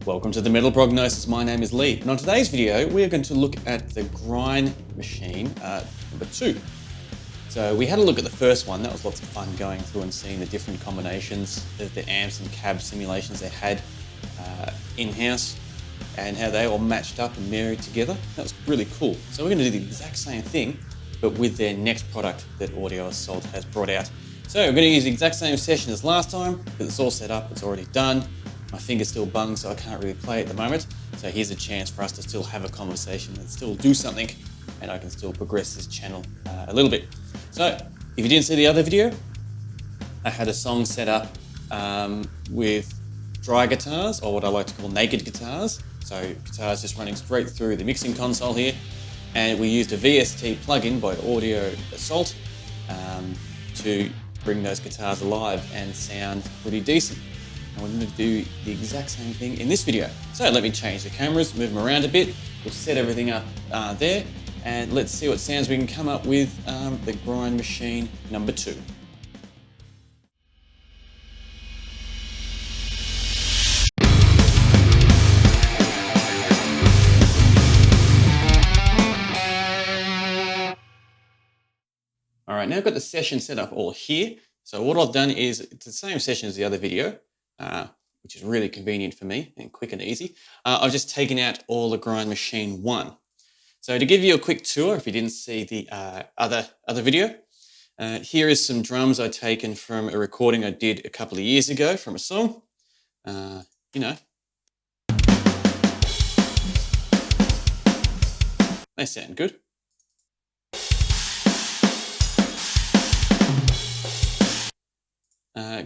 Welcome to the Metal Prognosis. My name is Lee, and on today's video, we're going to look at the grind machine number 2. So we had a look at the first one. That was lots of fun going through and seeing the different combinations of the amps and cab simulations they had in-house and how they all matched up and married together. That was really cool. So we're going to do the exact same thing, but with their next product that Audio Assault has brought out. So we're going to use the exact same session as last time, because it's all set up, it's already done. My finger's still bunged, so I can't really play at the moment. So here's a chance for us to still have a conversation and still do something, and I can still progress this channel a little bit. So if you didn't see the other video, I had a song set up with dry guitars, or what I like to call naked guitars. So guitars just running straight through the mixing console here. And we used a VST plugin by Audio Assault to bring those guitars alive and sound pretty decent. And we're going to do the exact same thing in this video. So let me change the cameras, move them around a bit. We'll set everything up there, and let's see what sounds we can come up with the grind machine number 2. All right, now I've got the session set up all here. So what I've done is, it's the same session as the other video, which is really convenient for me and quick and easy. I've just taken out all the grind machine 1. So to give you a quick tour, if you didn't see the other video, here is some drums I've taken from a recording I did a couple of years ago from a song. You know, they sound good.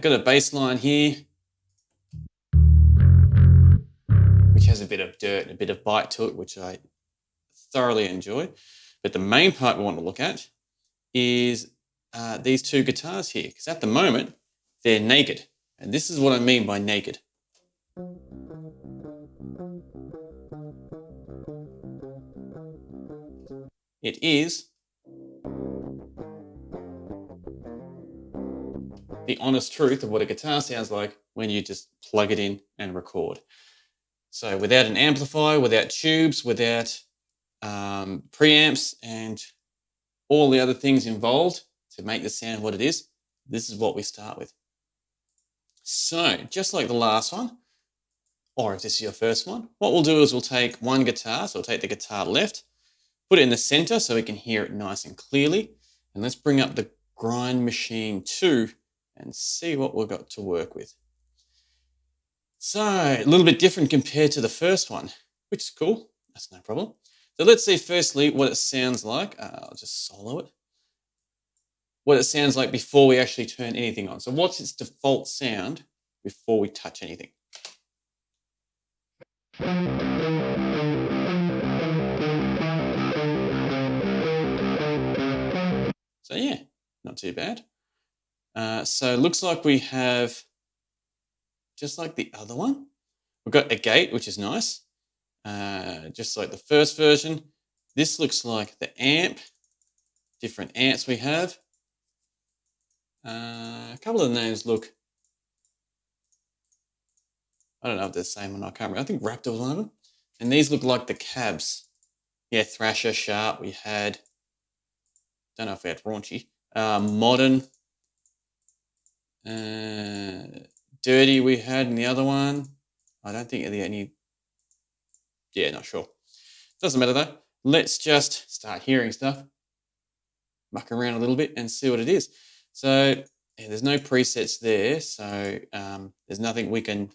Got a bass line here, which has a bit of dirt and a bit of bite to it, which I thoroughly enjoy. But the main part we want to look at is these two guitars here, because at the moment they're naked, and this is what I mean by naked. It is the honest truth of what a guitar sounds like when you just plug it in and record. So without an amplifier, without tubes, without preamps and all the other things involved to make the sound what it is, this is what we start with. So just like the last one, or if this is your first one, what we'll do is we'll take one guitar, so we'll take the guitar left, put it in the center so we can hear it nice and clearly, and let's bring up the grind machine 2 and see what we've got to work with. So a little bit different compared to the first one, which is cool, that's no problem. So let's see firstly what it sounds like. I'll just solo it. What it sounds like before we actually turn anything on. So what's its default sound before we touch anything? So yeah, not too bad. So it looks like we have, just like the other one, we've got a gate, which is nice. Just like the first version. This looks like the amp, different amps we have. A couple of the names look, I don't know if they're the same or not, I can't remember. I think Raptor was one of them. And these look like the cabs. Yeah, Thrasher, Sharp, we had, don't know if we had Raunchy. Modern, Dirty we had in the other one. I don't think any, yeah, not sure. Doesn't matter though. Let's just start hearing stuff, muck around a little bit and see what it is. So yeah, there's no presets there, so there's nothing we can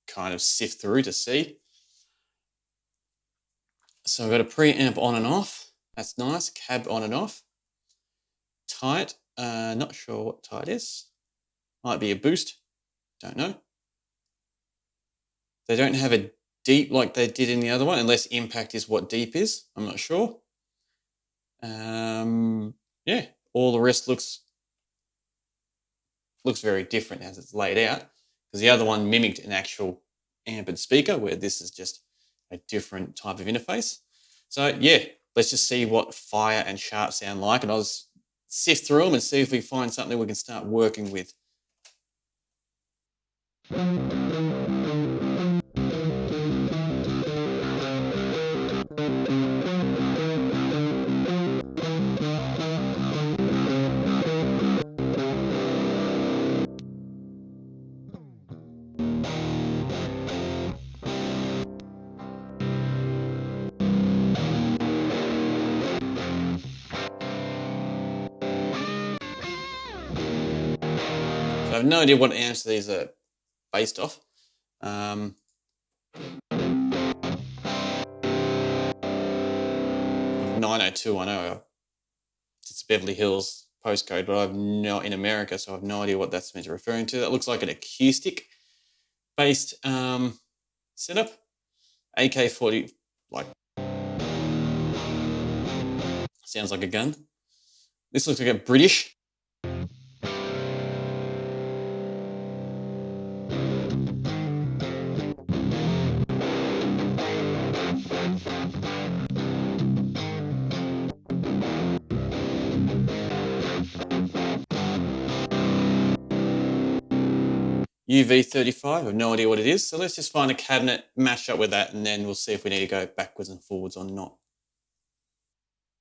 kind of sift through to see. So I've got a preamp on and off. That's nice. Cab on and off. Tight. Not sure what tight is. Might be a boost. Don't know. They don't have a deep like they did in the other one, unless impact is what deep is. I'm not sure. Yeah, all the rest looks very different as it's laid out, because the other one mimicked an actual amp and speaker, where this is just a different type of interface. So yeah, let's just see what Fire and Sharp sound like, and I'll just sift through them and see if we find something we can start working with. I have no idea what amps these are based off. 90210. It's Beverly Hills postcode, but I've not in America, so I have no idea what that's meant to referring to. That looks like an acoustic based setup. AK-40, like, sounds like a gun. This looks like a British. UV35, I have no idea what it is. So let's just find a cabinet, match up with that, and then we'll see if we need to go backwards and forwards or not.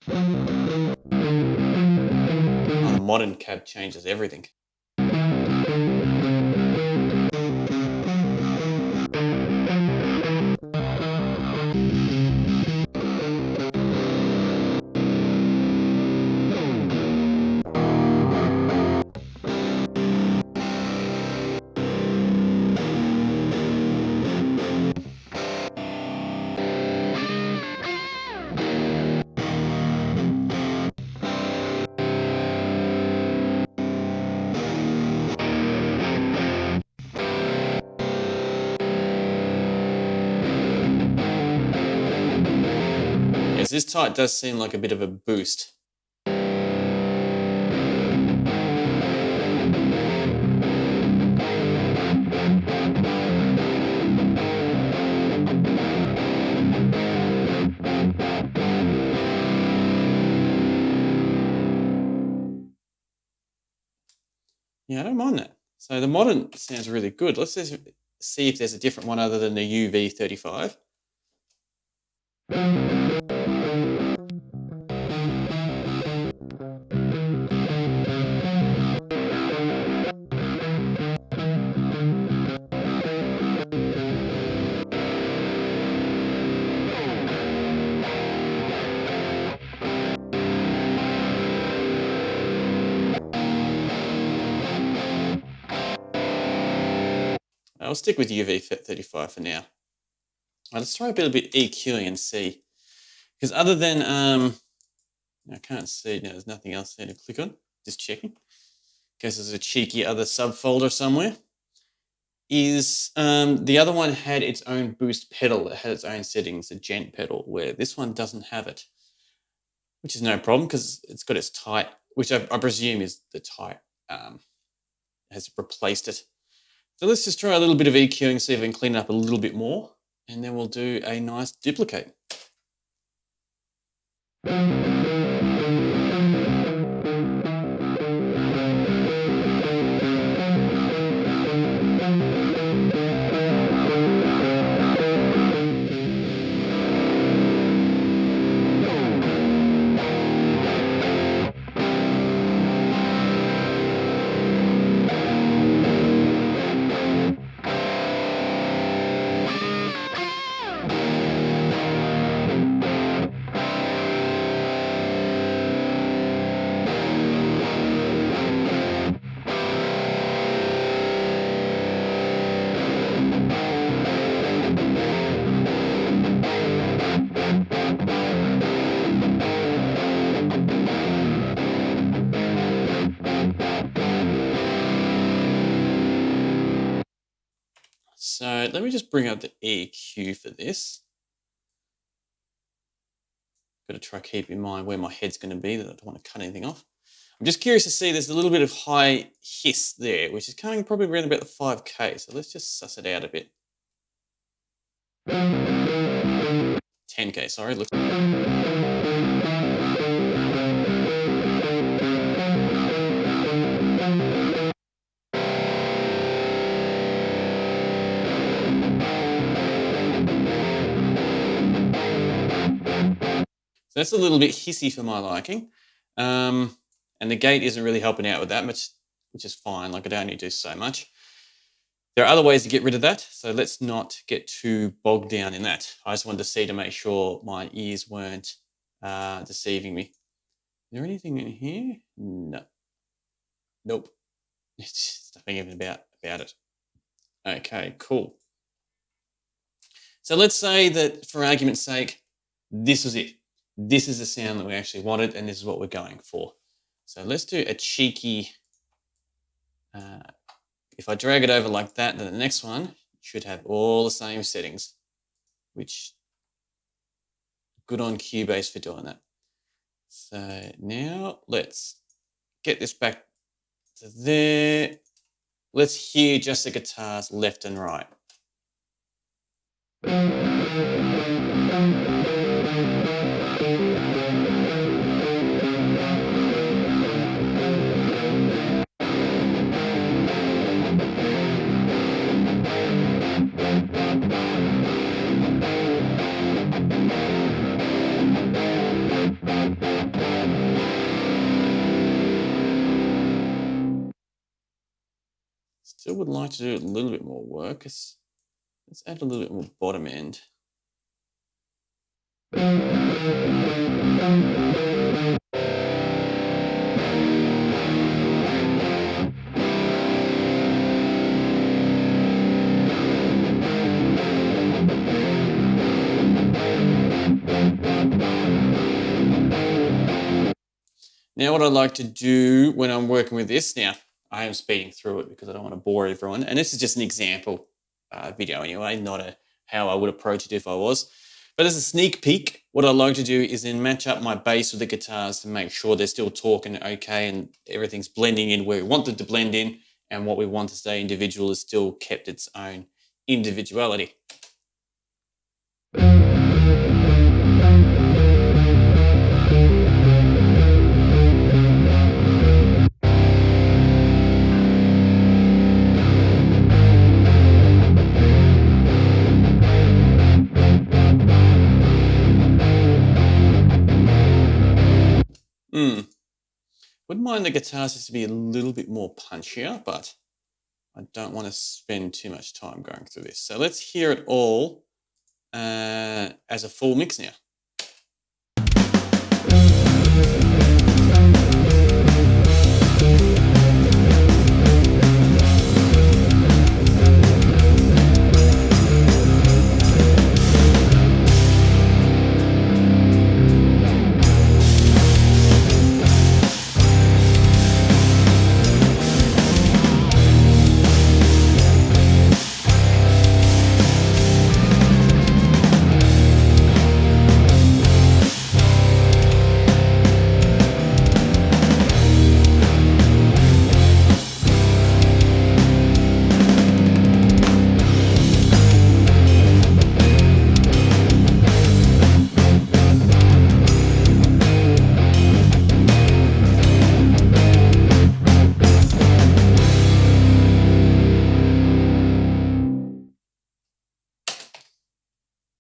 Oh, the modern cab changes everything. Yes, this type does seem like a bit of a boost. Yeah, I don't mind that. So the modern sounds really good. Let's just see if there's a different one other than the UV35. I'll stick with UV35 for now. Let's try a bit of EQing and see. Because other than, I can't see, no, there's nothing else there to click on. Just checking. In case there's a cheeky other subfolder somewhere. The other one had its own boost pedal. It had its own settings, a gent pedal, where this one doesn't have it. Which is no problem because it's got its tight, which I presume is the tight, has replaced it. So let's just try a little bit of EQing, see if we can clean it up a little bit more, and then we'll do a nice duplicate. So let me just bring up the EQ for this. Got to try to keep in mind where my head's going to be, that I don't want to cut anything off. I'm just curious to see, there's a little bit of high hiss there, which is coming probably around about the 5K. So let's just suss it out a bit. 10K, sorry. So that's a little bit hissy for my liking. And the gate isn't really helping out with that much, which is fine. Like I don't need to do so much. There are other ways to get rid of that, so let's not get too bogged down in that. I just wanted to see to make sure my ears weren't deceiving me. Is there anything in here? No. Nope. It's nothing even about it. Okay, cool. So let's say that for argument's sake, this was it. This is the sound that we actually wanted, and this is what we're going for. So let's do a cheeky, if I drag it over like that, then the next one should have all the same settings, which good on Cubase for doing that. So now let's get this back to there. Let's hear just the guitars left and right. Still would like to do a little bit more work. Let's add a little bit more bottom end. Now what I like to do when I'm working with this, now I am speeding through it because I don't want to bore everyone, and this is just an example video anyway, not how I would approach it if I was. But as a sneak peek, what I like to do is then match up my bass with the guitars to make sure they're still talking okay and everything's blending in where we want it to blend in, and what we want to stay individual is still kept its own individuality. Wouldn't mind the guitars just to be a little bit more punchier, but I don't want to spend too much time going through this. So let's hear it all as a full mix now.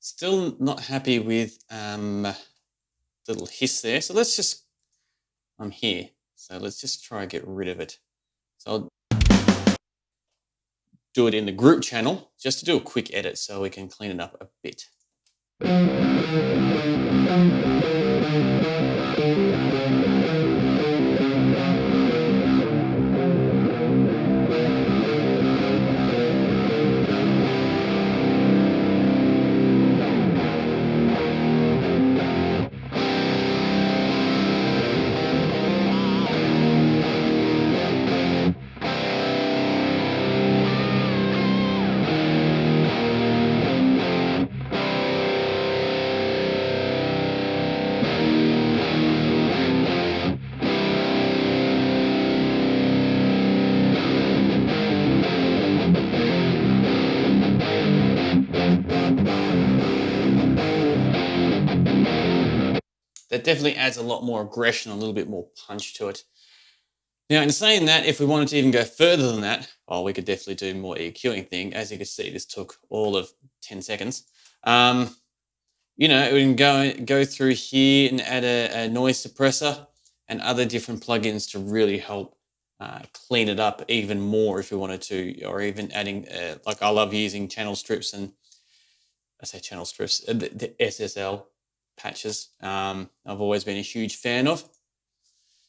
Still not happy with little hiss there. So let's just, I'm here. So let's just try and get rid of it. So I'll do it in the group channel just to do a quick edit so we can clean it up a bit. That definitely adds a lot more aggression, a little bit more punch to it. Now, in saying that, if we wanted to even go further than that, well, we could definitely do more EQing thing. As you can see, this took all of 10 seconds. you know, we can go through here and add a noise suppressor and other different plugins to really help clean it up even more if we wanted to, or even adding, like I love using channel strips and I say channel strips, the SSL patches. I've always been a huge fan of,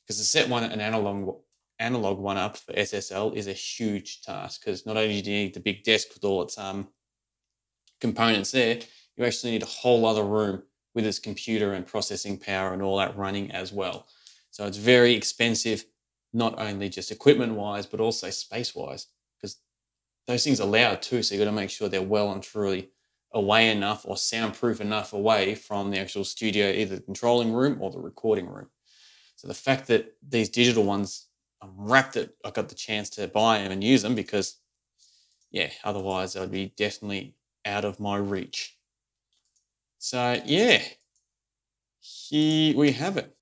because to set an analog one up for SSL is a huge task, because not only do you need the big desk with all its components there, you actually need a whole other room with its computer and processing power and all that running as well. So it's very expensive, not only just equipment wise, but also space wise, because those things are loud too. So you've got to make sure they're well and truly away enough or soundproof enough away from the actual studio, either the controlling room or the recording room. So the fact that these digital ones, I'm wrapped that I got the chance to buy them and use them, because yeah, otherwise I'd be definitely out of my reach. So yeah, here we have it.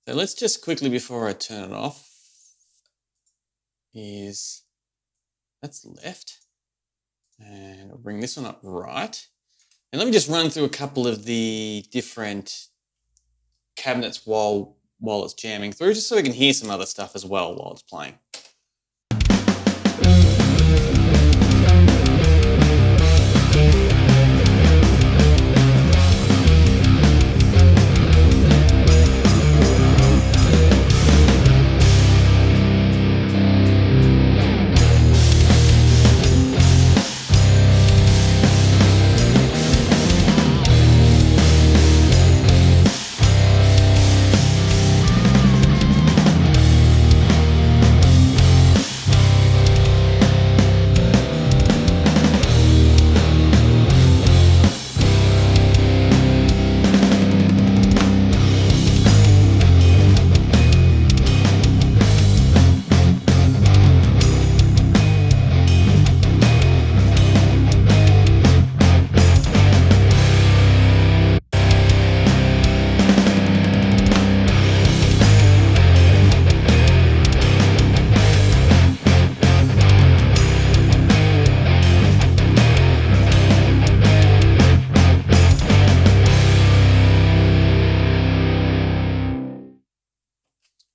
So let's just quickly, before I turn it off, that's left. And I'll bring this one up right. And let me just run through a couple of the different cabinets while it's jamming through, just so we can hear some other stuff as well while it's playing.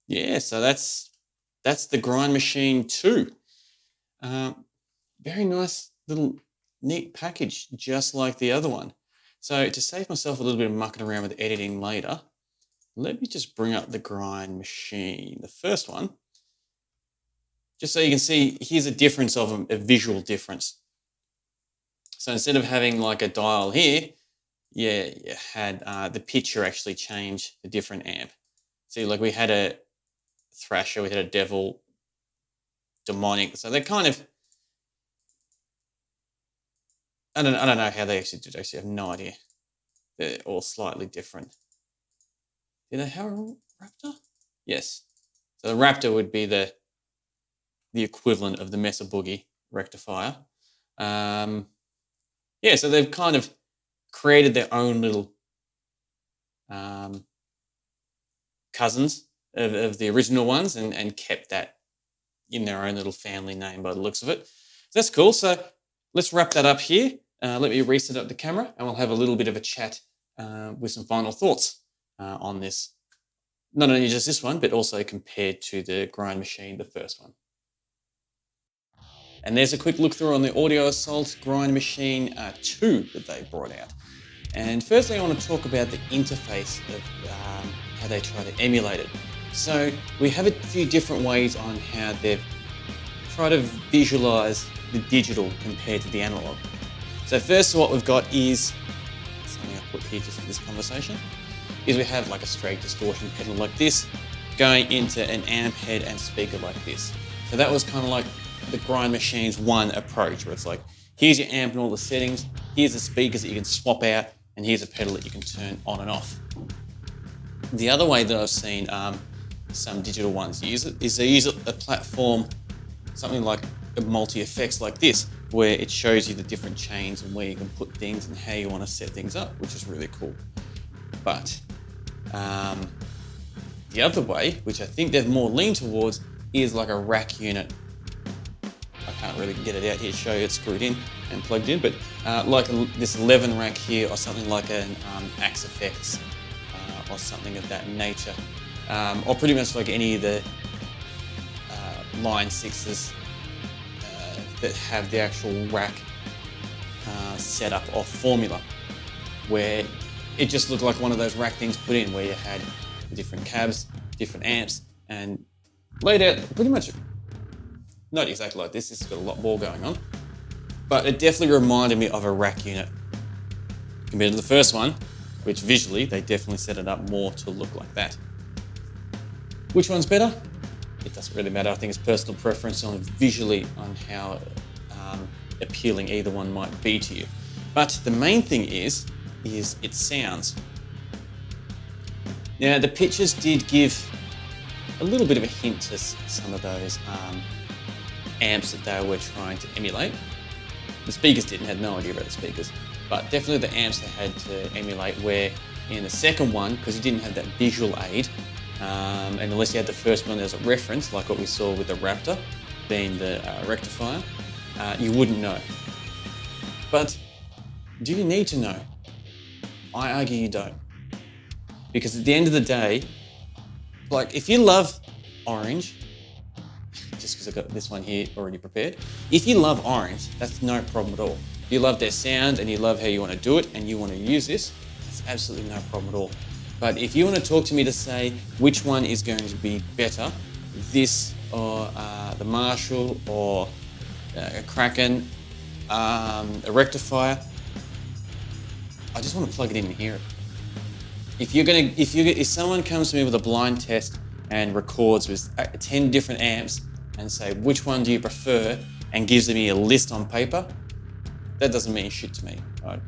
Yeah, so that's the Grind Machine 2. Very nice little neat package, just like the other one. So to save myself a little bit of mucking around with editing later, let me just bring up the Grind Machine, the first one, just so you can see, here's a difference of a visual difference. So instead of having like a dial here, yeah, you had the picture actually change the different amp. See, like we had a Thrasher, we had a Devil, Demonic. So they're kind of, I don't know how they actually did. Actually, I have no idea. They're all slightly different. Did they have a Raptor? Yes. So the Raptor would be the equivalent of the Mesa Boogie rectifier. Yeah, so they've kind of created their own little cousins of the original ones and kept that in their own little family name by the looks of it. So that's cool. So let's wrap that up here. Let me reset up the camera and we'll have a little bit of a chat with some final thoughts on this. Not only just this one, but also compared to the Grind Machine, the first one. And there's a quick look through on the Audio Assault Grind Machine 2 that they brought out. And firstly, I want to talk about the interface of how they try to emulate it. So we have a few different ways on how they've tried to visualize the digital compared to the analog. So first, what we've got is something I put here just for this conversation, is we have like a straight distortion pedal like this going into an amp head and speaker like this. So that was kind of like the Grind Machine's one approach, where it's like, here's your amp and all the settings, here's the speakers that you can swap out, and here's a pedal that you can turn on and off. The other way that I've seen some digital ones use it is they use a platform, something like a multi-effects like this, where it shows you the different chains and where you can put things and how you want to set things up, which is really cool. But The other way, which I think they're more lean towards, is like a rack unit. I can't really get it out here to show you it's screwed in and plugged in, but this 11 rack here, or something like an Axe Effects or something of that nature, or pretty much like any of the Line 6s that have the actual rack setup or formula, where it just looked like one of those rack things put in, where you had different cabs, different amps, and laid out pretty much not exactly like this. This has got a lot more going on, but it definitely reminded me of a rack unit compared to the first one, which visually they definitely set it up more to look like that. Which one's better? It doesn't really matter. I think it's personal preference on visually on how appealing either one might be to you. But the main thing is its sounds. Now, the pictures did give a little bit of a hint to some of those amps that they were trying to emulate. The speakers had no idea about the speakers, but definitely the amps they had to emulate, where in the second one, because you didn't have that visual aid, and unless you had the first one as a reference, like what we saw with the Raptor, being the rectifier, you wouldn't know. But do you need to know? I argue you don't. Because at the end of the day, like if you love Orange, just because I've got this one here already prepared, if you love Orange, that's no problem at all. If you love their sound and you love how you want to do it and you want to use this, it's absolutely no problem at all. But if you want to talk to me to say which one is going to be better, this or the Marshall or a Kraken, a rectifier, I just want to plug it in and hear it. If someone comes to me with a blind test and records with 10 different amps and say, which one do you prefer, and gives me a list on paper, that doesn't mean shit to me. I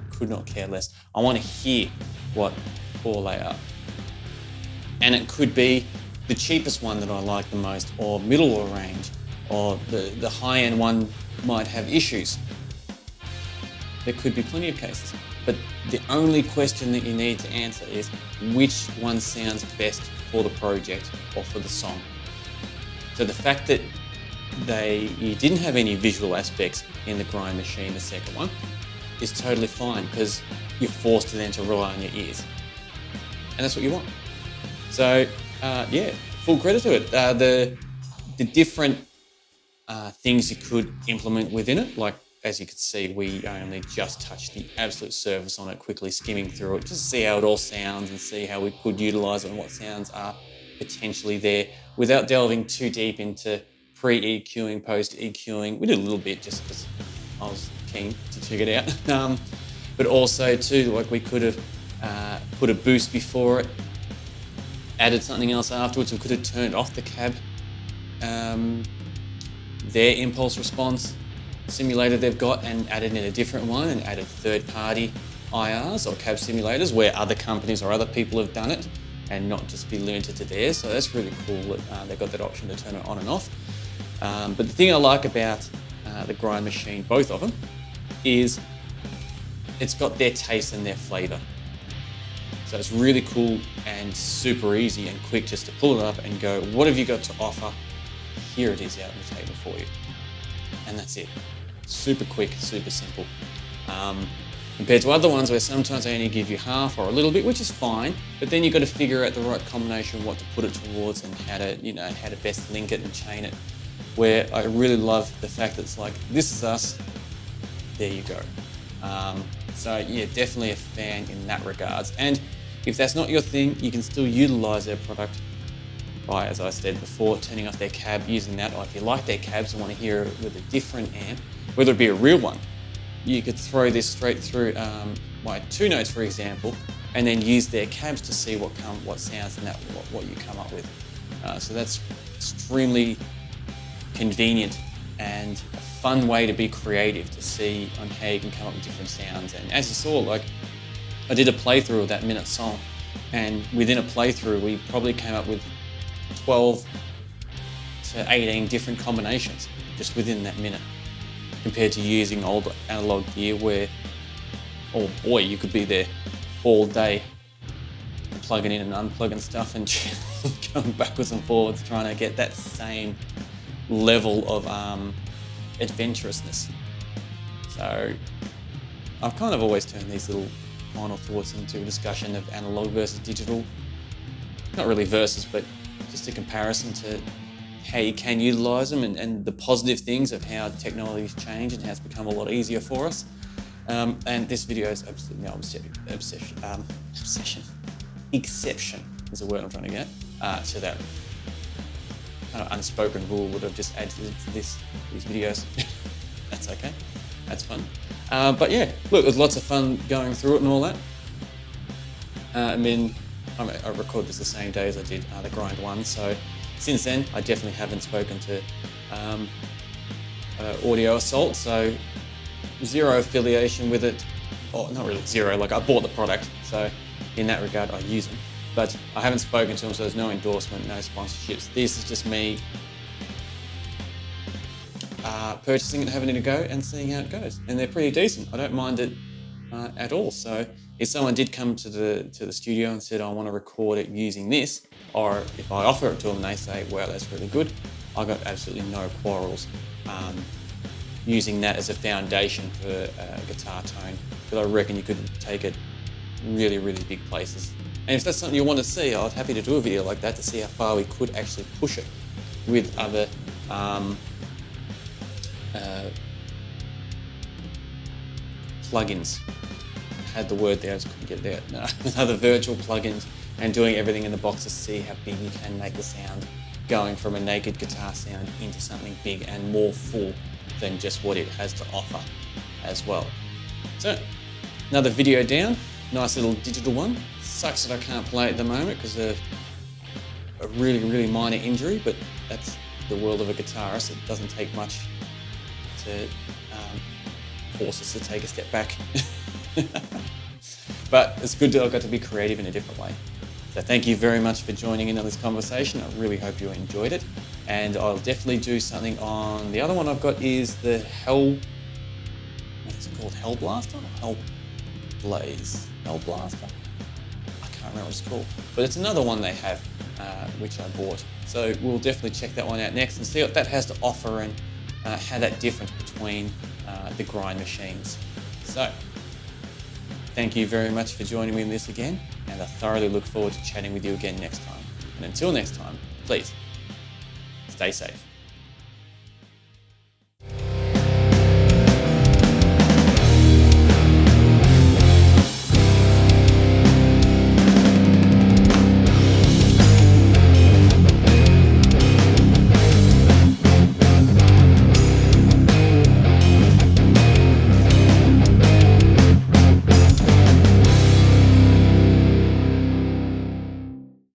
could not care less. I want to hear what all they are. And it could be the cheapest one that I like the most, or middle of range, or the high-end one might have issues. There could be plenty of cases. But the only question that you need to answer is which one sounds best for the project or for the song. So the fact that you didn't have any visual aspects in the Grind Machine, the second one, is totally fine, because you're forced to then to rely on your ears. And that's what you want. So yeah, full credit to it. The different things you could implement within it, like as you can see, we only just touched the absolute surface on it, quickly skimming through it, just to see how it all sounds and see how we could utilize it and what sounds are potentially there, without delving too deep into pre-EQing, post-EQing. We did a little bit just because I was keen to check it out. But also too, like we could have put a boost before it, added something else afterwards. We could have turned off the cab, their impulse response simulator they've got, and added in a different one, and added third-party IRs or cab simulators where other companies or other people have done it, and not just be limited to theirs. So that's really cool that they've got that option to turn it on and off. But the thing I like about the Grind Machine, both of them, is it's got their taste and their flavour. So it's really cool and super easy and quick just to pull it up and go, what have you got to offer? Here it is out on the table for you. And that's it. Super quick, super simple. Compared to other ones where sometimes they only give you half or a little bit, which is fine, but then you've got to figure out the right combination, what to put it towards, and how to best link it and chain it. Where I really love the fact that it's like, this is us, there you go. So yeah, definitely a fan in that regards. And if that's not your thing, you can still utilize their product by, as I said before, turning off their cab, using that. Or if you like their cabs and want to hear it with a different amp, whether it be a real one, you could throw this straight through my 2 notes, for example, and then use their cabs to see what sounds and what you come up with. So that's extremely convenient and a fun way to be creative, to see on how you can come up with different sounds. And as you saw, like I did a playthrough of that minute song, and within a playthrough we probably came up with 12 to 18 different combinations just within that minute, compared to using old analog gear where, oh boy, you could be there all day plugging in and unplugging stuff and going backwards and forwards, trying to get that same level of adventurousness. So I've kind of always turned these little final thoughts into a discussion of analog versus digital. Not really versus, but just a comparison to how you can utilize them and the positive things of how technology's changed and how it's become a lot easier for us. And this video is absolutely no exception is the word I'm trying to get to that kind of unspoken rule that I've just added to these videos. That's okay, that's fun. But yeah, look, it was lots of fun going through it and all that. I recorded this the same day as I did the grind one, so since then I definitely haven't spoken to Audio Assault, so zero affiliation with it, or not really zero, like I bought the product, so in that regard I use them, but I haven't spoken to them, so there's no endorsement, no sponsorships. This is just me purchasing it, having it a go and seeing how it goes, and they're pretty decent. I don't mind it at all. So if someone did come to the studio and said I want to record it using this, or if I offer it to them and they say, wow, that's really good, I got absolutely no quarrels using that as a foundation for a guitar tone, because I reckon you could take it really, really big places. And if that's something you want to see, I'd happy to do a video like that to see how far we could actually push it with other plugins. I had the word there, I just couldn't get it out. No, with other virtual plugins and doing everything in the box to see how big you can make the sound, going from a naked guitar sound into something big and more full than just what it has to offer as well. So, another video down, nice little digital one. Sucks that I can't play it at the moment because of a really, really minor injury, but that's the world of a guitarist. It doesn't take much to force us to take a step back. But it's good that I got to be creative in a different way. So thank you very much for joining in on this conversation. I really hope you enjoyed it. And I'll definitely do something on, the other one I've got is the what is it called? Hellblaster? Hellblaster? I can't remember what it's called. But it's another one they have, which I bought. So we'll definitely check that one out next and see what that has to offer and how that difference between the grind machines. So, thank you very much for joining me in this again, and I thoroughly look forward to chatting with you again next time. And until next time, please, stay safe.